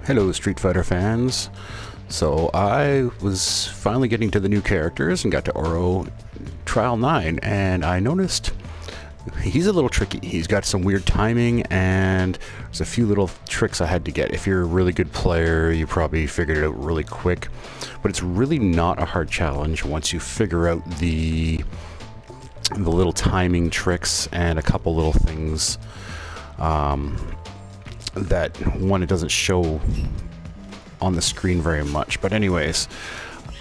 Hello, Street Fighter fans. So I was finally getting to the new characters and got to Oro Trial 9, and I noticed he's a little tricky. He's got some weird timing, and there's a few little tricks I had to get. If you're a really good player, you probably figured it out really quick, but it's really not a hard challenge once you figure out the little timing tricks and a couple little things that it doesn't show on the screen very much. But anyways,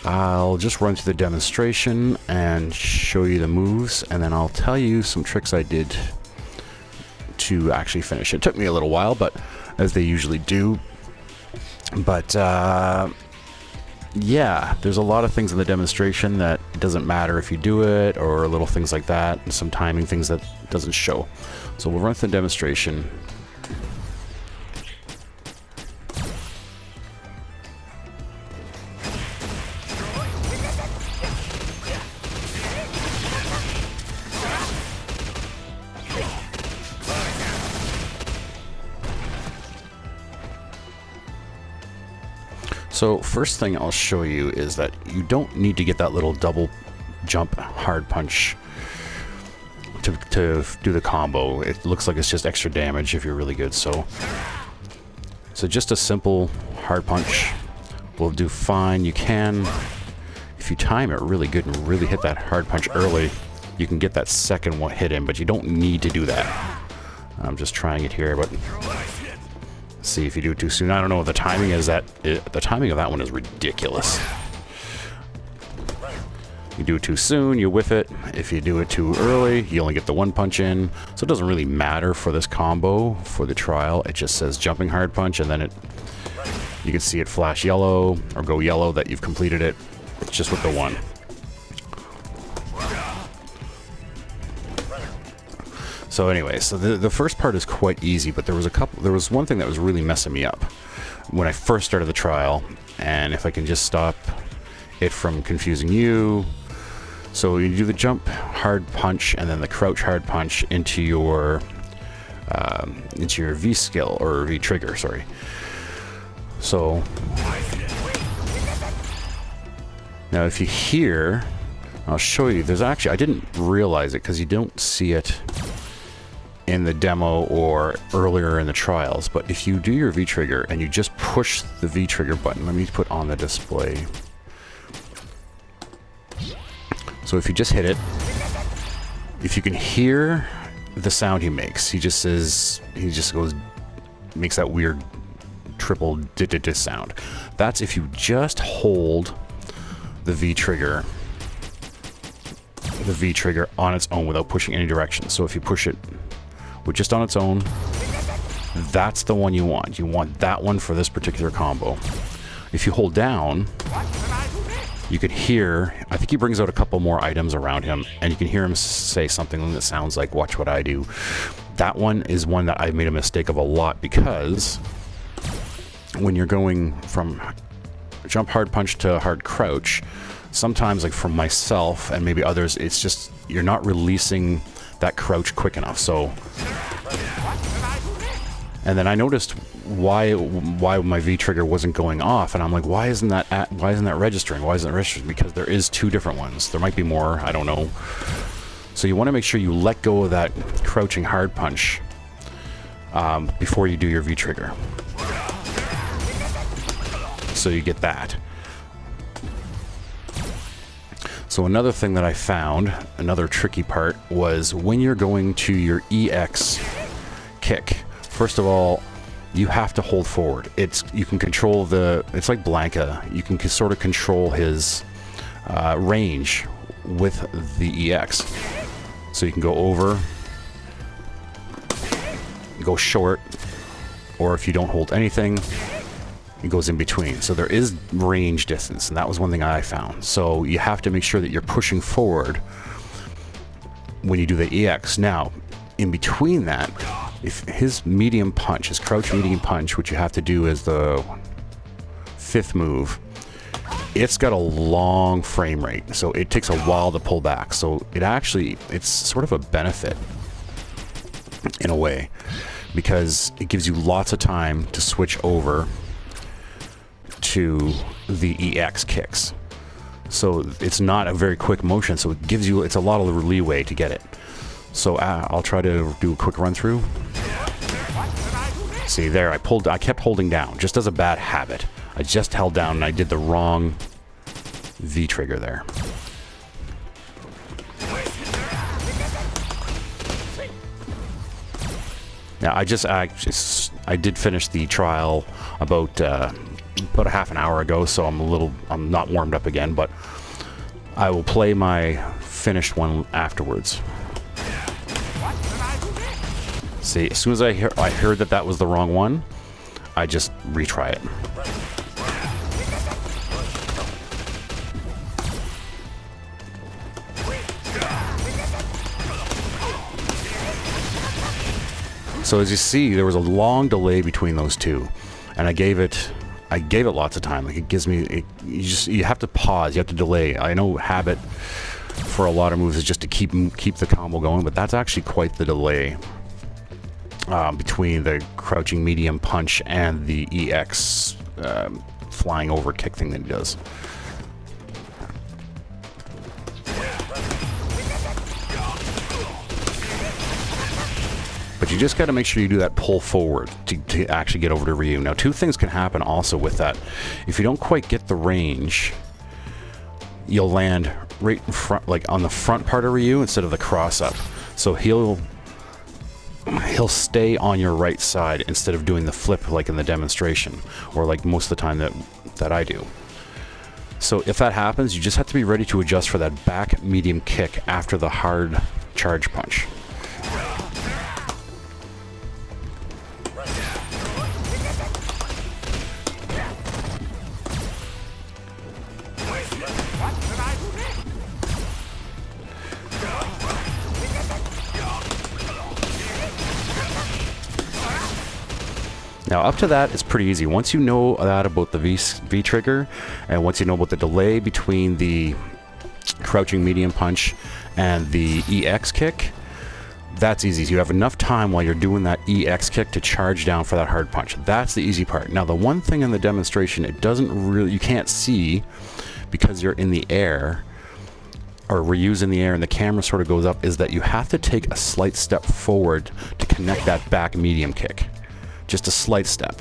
I'll just run through the demonstration and show you the moves, and then I'll tell you some tricks I did to actually finish. It took me a little while, but as they usually do. But yeah, there's a lot of things in the demonstration that it doesn't matter if you do it, or little things like that, and some timing things that doesn't show. So we'll run through the demonstration. So first thing I'll show you is that you don't need to get that little double jump hard punch to do the combo. It looks like it's just extra damage if you're really good. So just a simple hard punch will do fine. You can, if you time it really good and really hit that hard punch early, you can get that second one hit in, but you don't need to do that. I'm just trying it here, but see if you do it too soon. I don't know what the timing is. The timing of that one is ridiculous. You do it too soon, you whiff it. If you do it too early, you only get the one punch in. So it doesn't really matter for this combo, for the trial. It just says jumping hard punch, and then you can see it flash yellow or go yellow that you've completed it. It's just with the one. So anyway, so the first part is quite easy, but there was one thing that was really messing me up when I first started the trial, and if I can just stop it from confusing you. So you do the jump hard punch and then the crouch hard punch into your V skill, or V trigger, sorry. So now if you hear, I'll show you, there's actually, I didn't realize it because you don't see it in the demo or earlier in the trials, but if you do your V trigger and you just push the V trigger button, let me put on the display. So if you just hit it, if you can hear the sound he makes, he just makes that weird triple dit sound. That's if you just hold the V trigger on its own without pushing any direction. So if you push it with just on its own, that's the one you want. You want that one for this particular combo. If you hold down, you could hear, I think he brings out a couple more items around him, and you can hear him say something that sounds like, "Watch what I do." That one is one that I've made a mistake of a lot, because when you're going from jump hard punch to hard crouch, sometimes, like for myself and maybe others, it's just you're not releasing that crouch quick enough. So, and then I noticed why my V trigger wasn't going off, and I'm like, why isn't that registering? Why isn't it registering? Because there is two different ones. There might be more, I don't know. So you want to make sure you let go of that crouching hard punch before you do your V trigger. So you get that. So another thing that I found, another tricky part, was when you're going to your EX kick. First of all, you have to hold forward. You can control it's like Blanca. You can sort of control his range with the EX. So you can go over, go short, or if you don't hold anything, it goes in between. So there is range distance, and that was one thing I found. So you have to make sure that you're pushing forward when you do the EX. Now, in between that, if his medium punch, his crouch medium punch, which you have to do as the fifth move, it's got a long frame rate, so it takes a while to pull back. So it's sort of a benefit in a way, because it gives you lots of time to switch over into the EX kicks. So it's not a very quick motion, so it gives you, it's a lot of leeway to get it. So I'll try to do a quick run through. See there, I kept holding down, just as a bad habit. I just held down and I did the wrong V trigger there. Now I did finish the trial about a half an hour ago, so I'm not warmed up again, but I will play my finished one afterwards. See, as soon as I heard that was the wrong one, I just retry it. So as you see, there was a long delay between those two, and I gave it lots of time. Like it gives me, you have to pause, you have to delay. I know habit for a lot of moves is just to keep the combo going, but that's actually quite the delay between the crouching medium punch and the EX flying over kick thing that he does. But you just got to make sure you do that pull forward to actually get over to Ryu. Now, two things can happen also with that. If you don't quite get the range, you'll land right in front, like on the front part of Ryu instead of the cross up. So he'll stay on your right side instead of doing the flip like in the demonstration, or like most of the time that I do. So if that happens, you just have to be ready to adjust for that back medium kick after the hard charge punch. Now up to that, it's pretty easy. Once you know that about the V trigger, and once you know about the delay between the crouching medium punch and the EX kick, that's easy. So you have enough time while you're doing that EX kick to charge down for that hard punch. That's the easy part. Now the one thing in the demonstration, you can't see because you're in the air, or Ryu's in the air and the camera sort of goes up, is that you have to take a slight step forward to connect that back medium kick. Just a slight step.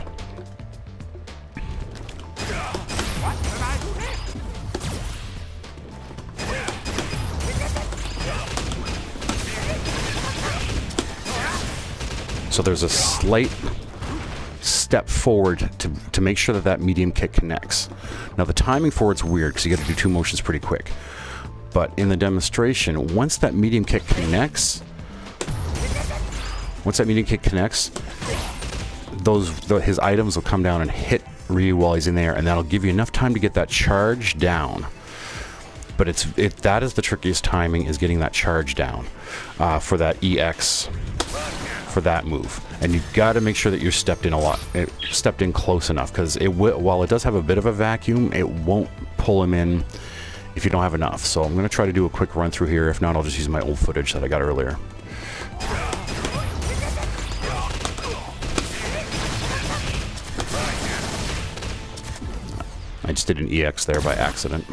So there's a slight step forward to make sure that medium kick connects. Now the timing for it's weird because you got to do two motions pretty quick. But in the demonstration, once that medium kick connects, his items will come down and hit Ryu while he's in there, and that'll give you enough time to get that charge down. But that is the trickiest timing, is getting that charge down for that EX, for that move. And you've got to make sure that you're stepped in close enough, because while it does have a bit of a vacuum, it won't pull him in if you don't have enough. So I'm going to try to do a quick run through here. If not, I'll just use my old footage that I got earlier. I just did an EX there by accident.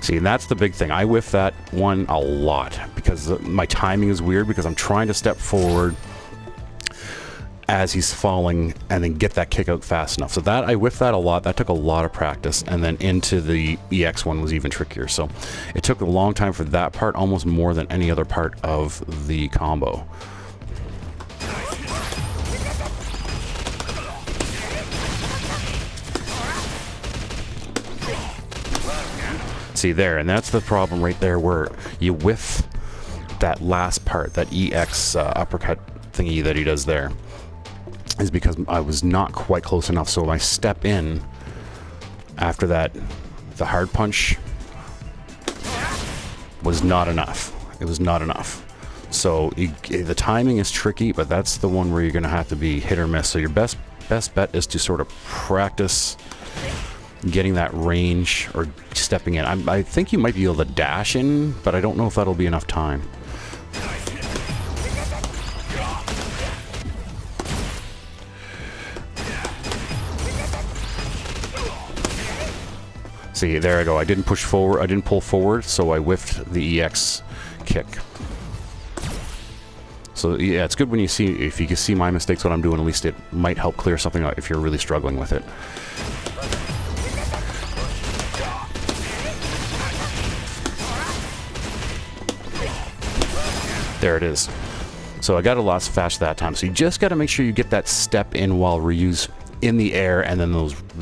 See, and that's the big thing. I whiff that one a lot because my timing is weird, because I'm trying to step forward as he's falling and then get that kick out fast enough. So that, I whiffed that a lot. That took a lot of practice, and then into the EX one was even trickier. So it took a long time for that part, almost more than any other part of the combo. See there, and that's the problem right there, where you whiff that last part, that EX uppercut thingy that he does there, is because I was not quite close enough. So my step in after that, the hard punch, was not enough. It was not enough. So the timing is tricky, but that's the one where you're going to have to be hit or miss. So your best bet is to sort of practice getting that range or stepping in. I think you might be able to dash in, but I don't know if that'll be enough time. See, there I go. I didn't push forward. I didn't pull forward, so I whiffed the EX kick. So yeah, it's good when you see, if you can see my mistakes, what I'm doing, at least it might help clear something out if you're really struggling with it. There it is. So I got a lot fast that time. So you just got to make sure you get that step in while Ryu's in the air, and then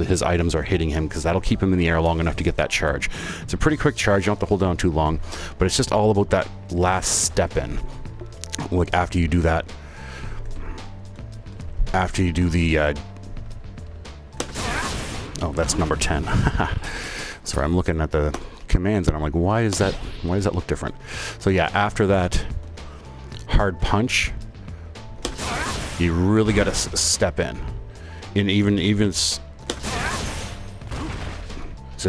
his items are hitting him, because that'll keep him in the air long enough to get that charge. It's a pretty quick charge. You don't have to hold down too long, but it's just all about that last step in. Like after you do that, after you do the oh, that's number 10. Sorry, I'm looking at the commands and I'm like, why does that look different? So yeah, after that hard punch, you really got to step in. And even so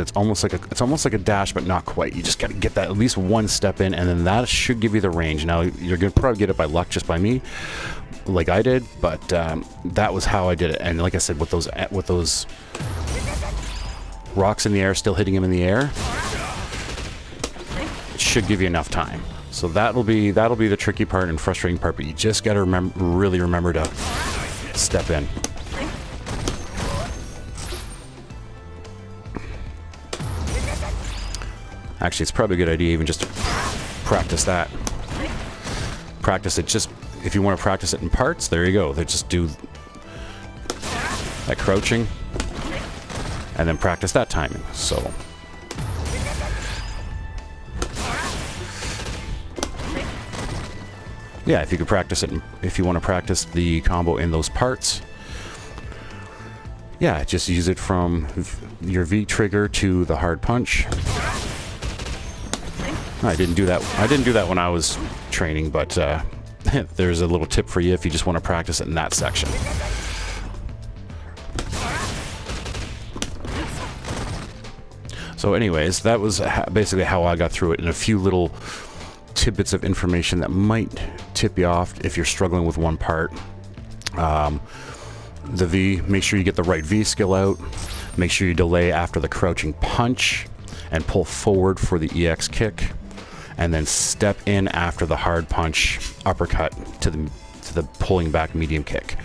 it's almost like a dash, but not quite. You just got to get that at least one step in, and then that should give you the range. Now you're gonna probably get it by luck, just by me, like I did, but that was how I did it. And like I said, with those rocks in the air, still hitting him in the air, it should give you enough time. So that'll be the tricky part and frustrating part, but you just got to really remember to step in. Actually, it's probably a good idea even just to practice that. Practice it just, if you want to practice it in parts, there you go. They just do that crouching and then practice that timing. So yeah, if you could practice it, if you want to practice the combo in those parts, yeah, just use it from your V trigger to the hard punch. I didn't do that. I didn't do that when I was training, but there's a little tip for you if you just want to practice it in that section. So anyways, that was basically how I got through it, and a few little tidbits of information that might tip you off if you're struggling with one part. The V, make sure you get the right V skill out. Make sure you delay after the crouching punch and pull forward for the EX kick, and then step in after the hard punch uppercut to the pulling back medium kick,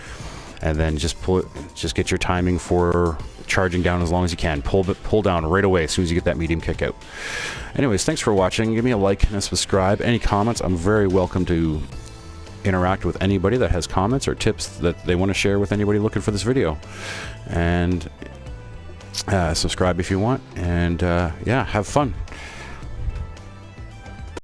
and then just get your timing for charging down as long as you can. Pull down right away as soon as you get that medium kick out. Anyways, thanks for watching. Give me a like and a subscribe. Any comments, I'm very welcome to interact with anybody that has comments or tips that they want to share with anybody looking for this video. And subscribe if you want, and yeah, have fun.